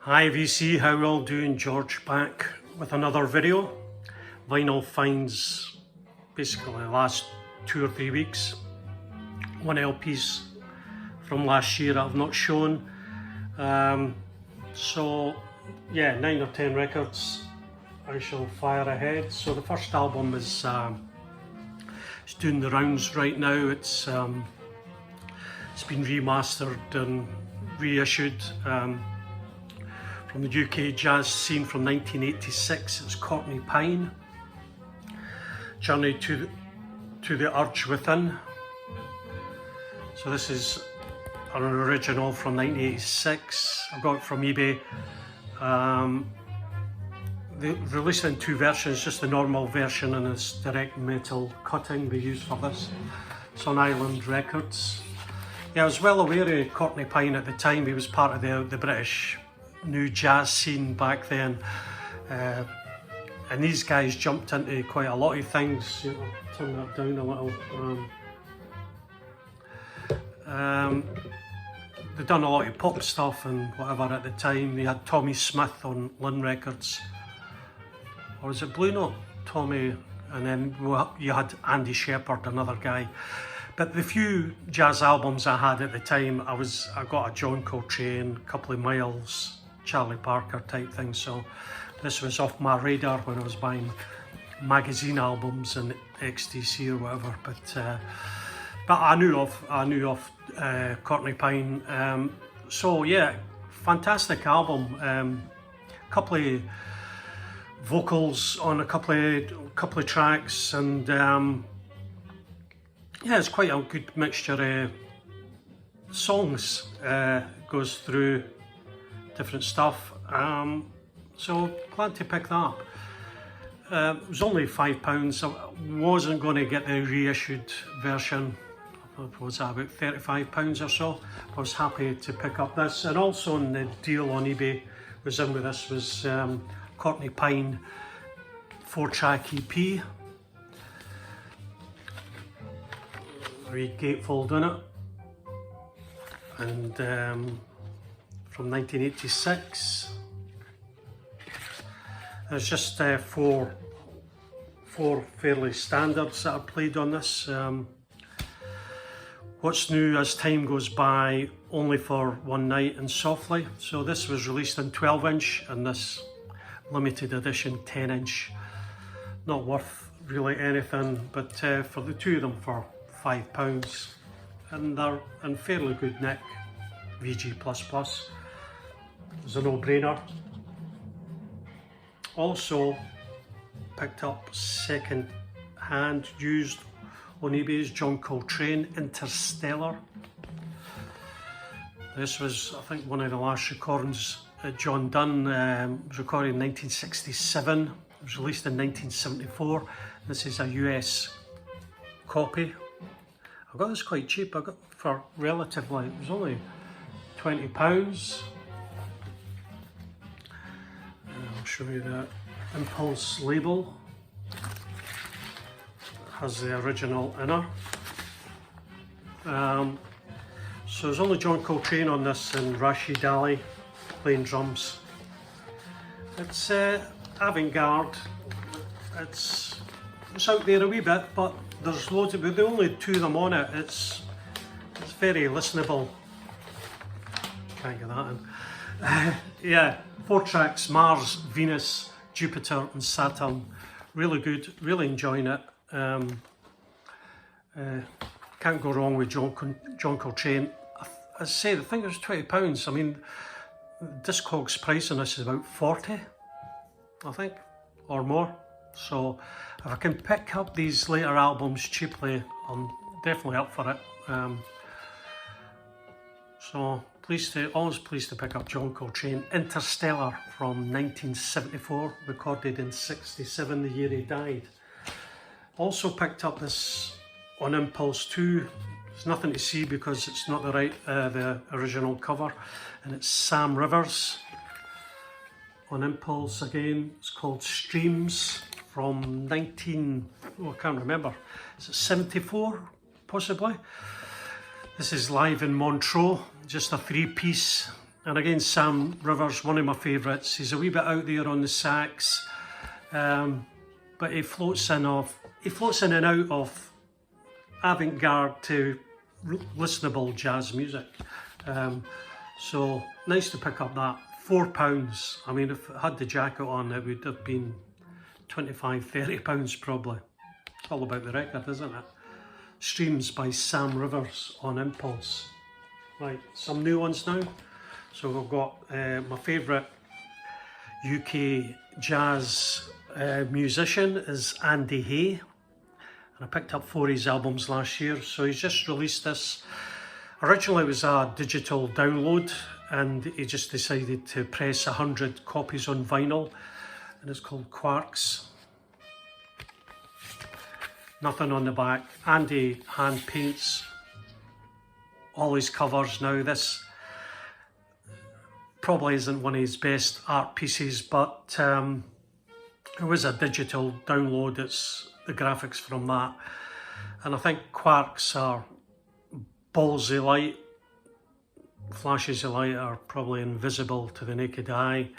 Hi VC, how we all doing? George back with another video. Vinyl finds basically the last 2 or 3 weeks. 1 LPs from last year I've not shown. So yeah, 9 or 10 records I shall fire ahead. So the first album is it's doing the rounds right now. It's been remastered and reissued. From the UK jazz scene from 1986, it's Cortney Pine, Journey to the Urge Within. So this is an original from 1986. I got it from eBay. They released it in 2 versions, just the normal version and this direct metal cutting they used for this. It's on Island Records. Yeah, I was well aware of Cortney Pine at the time. He was part of the British new jazz scene back then, and these guys jumped into quite a lot of things. You know, turn that down a little. They'd done a lot of pop stuff and whatever at the time. They had Tommy Smith on Lynn Records, or was it Blue Note? Tommy, and then you had Andy Shepherd, another guy. But the few jazz albums I had at the time, I got a John Coltrane, a couple of Miles, Charlie Parker type thing. So this was off my radar when I was buying magazine albums and XTC or whatever. But I knew of Cortney Pine. So yeah, fantastic album. Couple of vocals on a couple of tracks, and yeah, it's quite a good mixture of songs. Goes through different stuff. So glad to pick that up. It was only £5. I wasn't going to get the reissued version. It was about £35 or so. I was happy to pick up this, and also in the deal on eBay was in with this was Cortney Pine 4-track EP. Reed gatefold in it, and from 1986. There's just four fairly standards that are played on this. What's New As Time Goes By, Only for One Night, and Softly. So this was released in 12-inch, and this limited edition 10-inch. Not worth really anything, but for the two of them for £5, and they're in fairly good nick. VG++. It's a no-brainer. Also picked up second hand used on eBay's John Coltrane Interstellar. This was, I think, one of the last recordings John done. It was recorded in 1967. It was released in 1974. This is a US copy. I got this quite cheap. I got it for relatively, it was only £20. I'll show you the Impulse label. It has the original inner. So there's only John Coltrane on this and Rashid Ali playing drums. It's avant-garde. It's out there a wee bit, but there's loads of, with the only 2 of them on it, it's very listenable. Can't get that in. Yeah, 4 tracks, Mars, Venus, Jupiter and Saturn. Really good, really enjoying it. Can't go wrong with John Coltrane. I say, I think it was £20. I mean, Discog's price on this is about 40, I think, or more. So if I can pick up these later albums cheaply, I'm definitely up for it. So always pleased to pick up John Coltrane Interstellar from 1974, recorded in '67, the year he died. Also picked up this on Impulse 2. There's nothing to see because it's not the original cover, and it's Sam Rivers on Impulse again. It's called Streams from I can't remember. Is it 74 possibly? This is live in Montreux, just a 3-piece And again, Sam Rivers, one of my favourites. He's a wee bit out there on the sax, but he floats in and out of avant-garde to listenable jazz music. So nice to pick up that. £4. I mean, if it had the jacket on, it would have been £25–30 probably. It's all about the record, isn't it? Streams by Sam Rivers on Impulse. Right, some new ones now. So we've got my favourite UK jazz musician is Andy Hay, and I picked up 4 of his albums last year. So he's just released this. Originally it was a digital download, and he just decided to press 100 copies on vinyl, and it's called Quarks. Nothing on the back. Andy hand paints all his covers now. This probably isn't one of his best art pieces, but it was a digital download. It's the graphics from that, and I think Quarks are ballsy light. Flashes of light are probably invisible to the naked eye,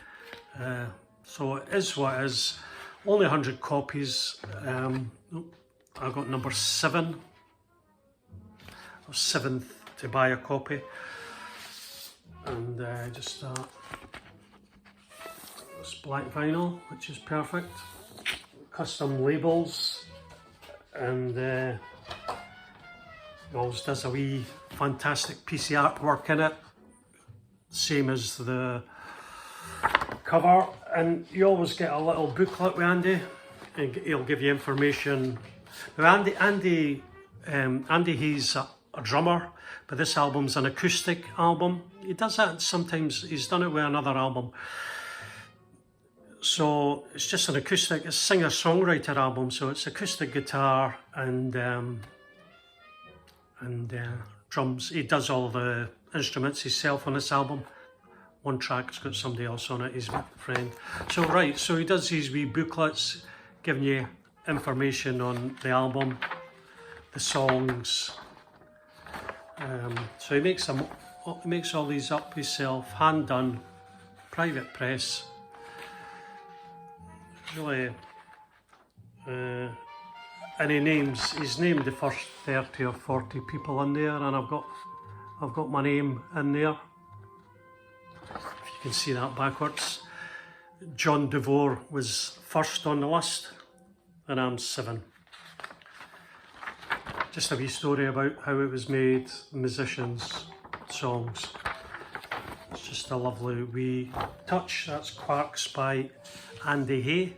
so it is what it is. Only 100 copies. I got number 7 or 7th to buy a copy, and just this black vinyl, which is perfect. Custom labels, and he always does a wee fantastic piece of artwork in it, same as the cover. And you always get a little booklet with Andy, and he'll give you information. Now Andy he's a drummer, but this album's an acoustic album. He does that sometimes. He's done it with another album. So it's just an acoustic, it's a singer-songwriter album, so it's acoustic guitar and drums. He does all the instruments himself on this album. One track's got somebody else on it, his friend. So right, so he does these wee booklets giving you information on the album, the songs. So he makes all these up himself, hand done, private press. Really, and he's named the first 30 or 40 people in there, and I've got my name in there. If you can see that backwards. John DeVore was first on the list, and I'm 7. Just a wee story about how it was made, musicians, songs. It's just a lovely wee touch. That's Quarks by Andy Hay.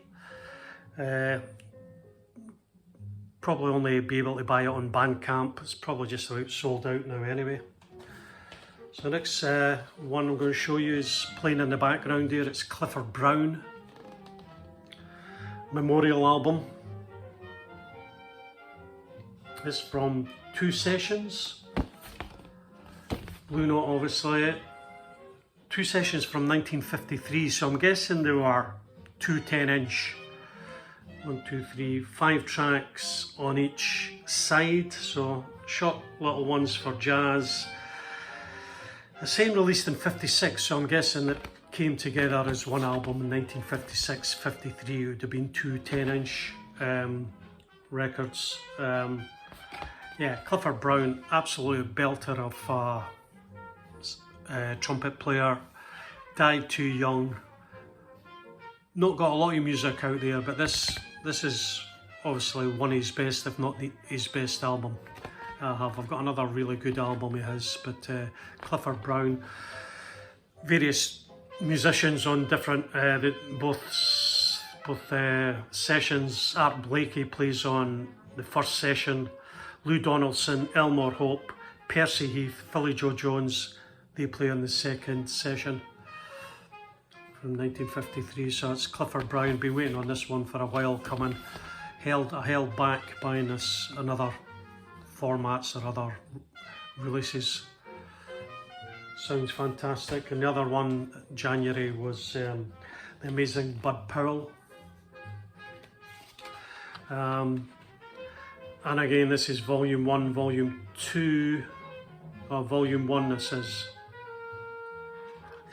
Probably only be able to buy it on Bandcamp. It's probably just about sold out now anyway. So the next one I'm going to show you is playing in the background here. It's Clifford Brown Memorial album. It's from 2 sessions. Blue Note, obviously. 2 sessions from 1953, so I'm guessing there were 2 10-inch. 1, 2, 3, 5 tracks on each side, so short little ones for jazz. The same released in 56, so I'm guessing it came together as one album in 1956, 53. It would have been 2 10-inch records. Yeah, Clifford Brown, absolute belter of trumpet player, died too young. Not got a lot of music out there, but this is obviously one of his best, if not his best album. I've got another really good album of his, but Clifford Brown, various musicians on different, both sessions. Art Blakey plays on the first session, Lou Donaldson, Elmore Hope, Percy Heath, Philly Joe Jones, they play on the second session from 1953. So it's Clifford Brown. Been waiting on this one for a while coming. Held back buying this in other formats or other releases. Sounds fantastic. And the other one, January, was the amazing Bud Powell. And again, this is volume 1, volume 2, or volume 1 this is.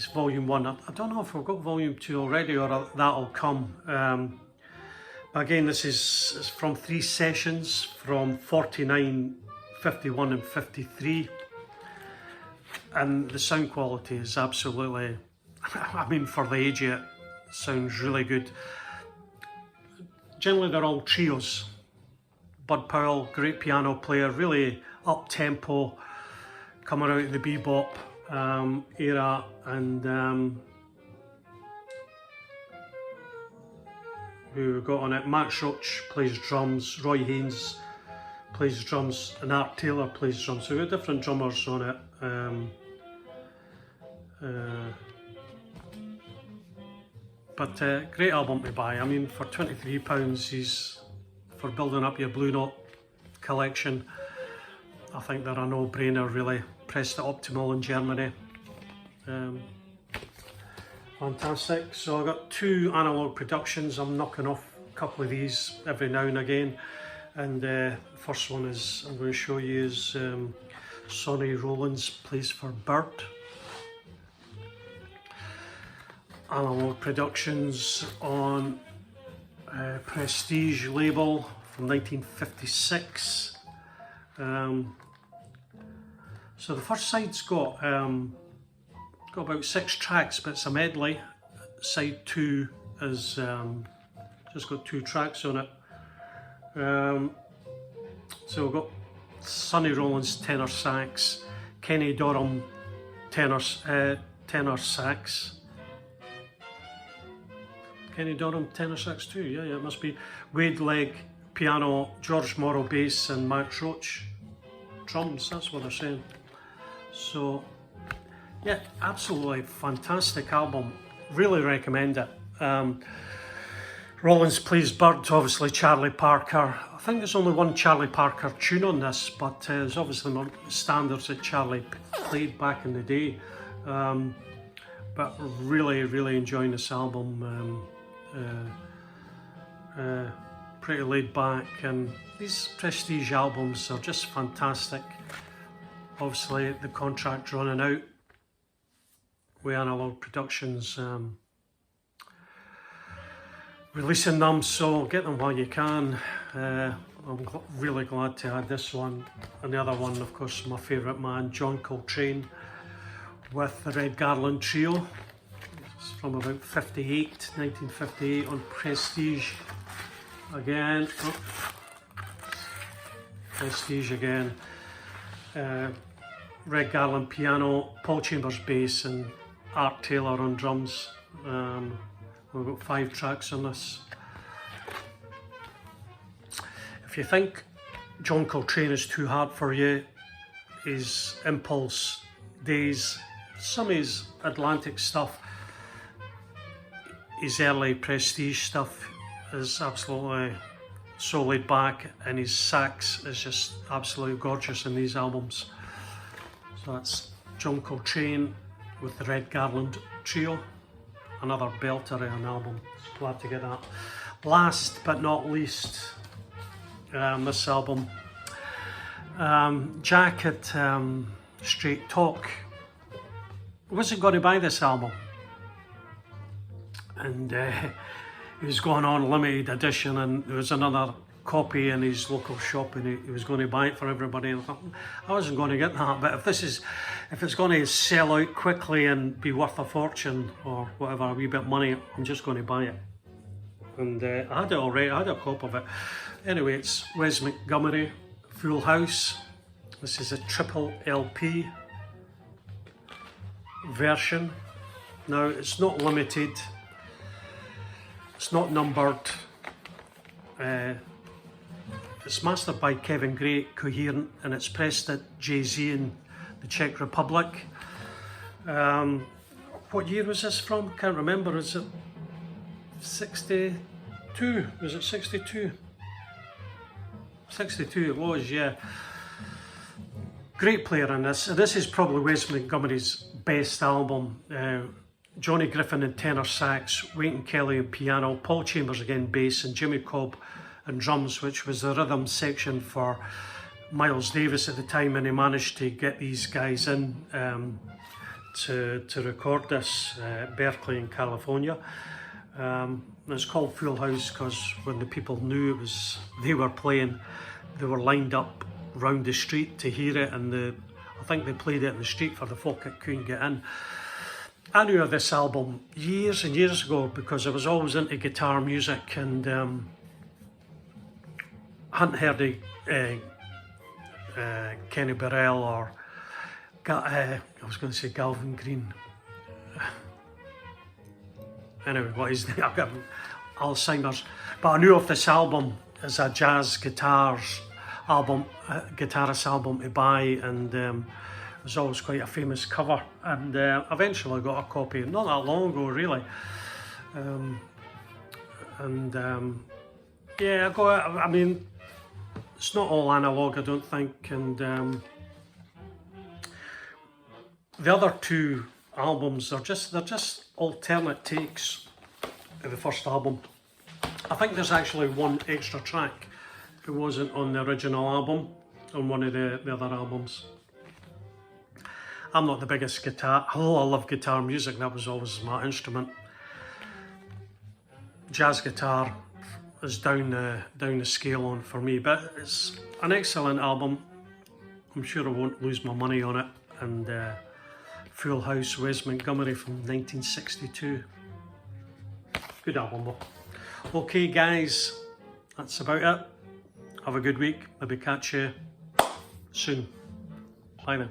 It's volume 1. I don't know if we've got volume 2 already or that'll come. But again, this is from 3 sessions from 49, 51 and 53. And the sound quality is absolutely, I mean, for the age of it, sounds really good. Generally they're all trios. Bud Powell, great piano player, really up-tempo, coming out of the bebop era, and who we got on it? Max Roach plays drums, Roy Haynes plays drums, and Art Taylor plays drums. So we got different drummers on it. But great album to buy. I mean, for £23, for building up your Blue Note collection, I think they're a no-brainer, really. Pressed at Optimal in Germany. Fantastic. So I've got 2 Analogue productions. I'm knocking off a couple of these every now and again. And the first one is, I'm going to show you, is Sonny Rollins Plays for Bird. Analogue productions on Prestige label from 1956. So the first side's got about 6 tracks, but it's a medley. Side 2 is just got 2 tracks on it. So we've got Sonny Rollins tenor sax, Kenny Dorham tenor sax. Kenny Dorham tenor sax too, yeah, it must be. Wade Legg piano, George Morrow bass, and Max Roach drums, that's what they're saying. So yeah, absolutely fantastic album, really recommend it. Rollins Plays Bird, obviously Charlie Parker. I think there's only one Charlie Parker tune on this, but there's obviously more standards that Charlie played back in the day. But really, really enjoying this album. Pretty laid back, and these Prestige albums are just fantastic. Obviously the contract running out with Analogue Productions, releasing them, so get them while you can. I'm really glad to add this one, and the other one, of course, my favourite man, John Coltrane, with the Red Garland Trio. It's from about 1958 on Prestige again. Oh. Prestige again. Red Garland piano, Paul Chambers bass, and Art Taylor on drums. We've got 5 tracks on this. If you think John Coltrane is too hard for you, his Impulse days, some of his Atlantic stuff, his early Prestige stuff is absolutely so laid back, and his sax is just absolutely gorgeous in these albums. So that's John Coltrane with the Red Garland Trio, another belter of an album. Glad to get that. Last but not least, this album, Jack at Straight Talk wasn't going to buy this album, and he was going on limited edition, and there was another copy in his local shop, and he was going to buy it for everybody. And I thought, I wasn't going to get that, but if it's going to sell out quickly and be worth a fortune or whatever, a wee bit of money, I'm just going to buy it. And I had it already, I had a copy of it. Anyway, it's Wes Montgomery, Full House. This is a triple LP version. Now, it's not limited, it's not numbered. It's mastered by Kevin Gray, Coherent, and it's pressed at Jay-Z in the Czech Republic. What year was this from? Can't remember. Is it 62? Was it 62? 62 it was, yeah. Great player in this. This is probably Wes Montgomery's best album. Johnny Griffin in tenor sax, Wynton Kelly in piano, Paul Chambers again bass, and Jimmy Cobb and drums, which was the rhythm section for Miles Davis at the time, and he managed to get these guys in to record this at Berkeley in California. It's called Full House because when the people knew they were playing, they were lined up round the street to hear it, and I think they played it in the street for the folk that couldn't get in. I knew of this album years and years ago because I was always into guitar music, and hadn't heard of Kenny Burrell or I was going to say Galvin Green. Anyway, what is I've got Alzheimer's. But I knew of this album as a jazz guitarist album to buy, and it was always quite a famous cover. And eventually I got a copy not that long ago, really. Yeah, I mean, it's not all analog, I don't think, and the other two albums, they're just alternate takes of the first album. I think there's actually one extra track that wasn't on the original album, on one of the other albums. I'm not the biggest although I love guitar music, that was always my instrument. Jazz guitar is down the scale on for me, but it's an excellent album. I'm sure I won't lose my money on it. And Full House, Wes Montgomery from 1962. Good album though. Okay guys, that's about it. Have a good week. Maybe catch you soon. Bye now.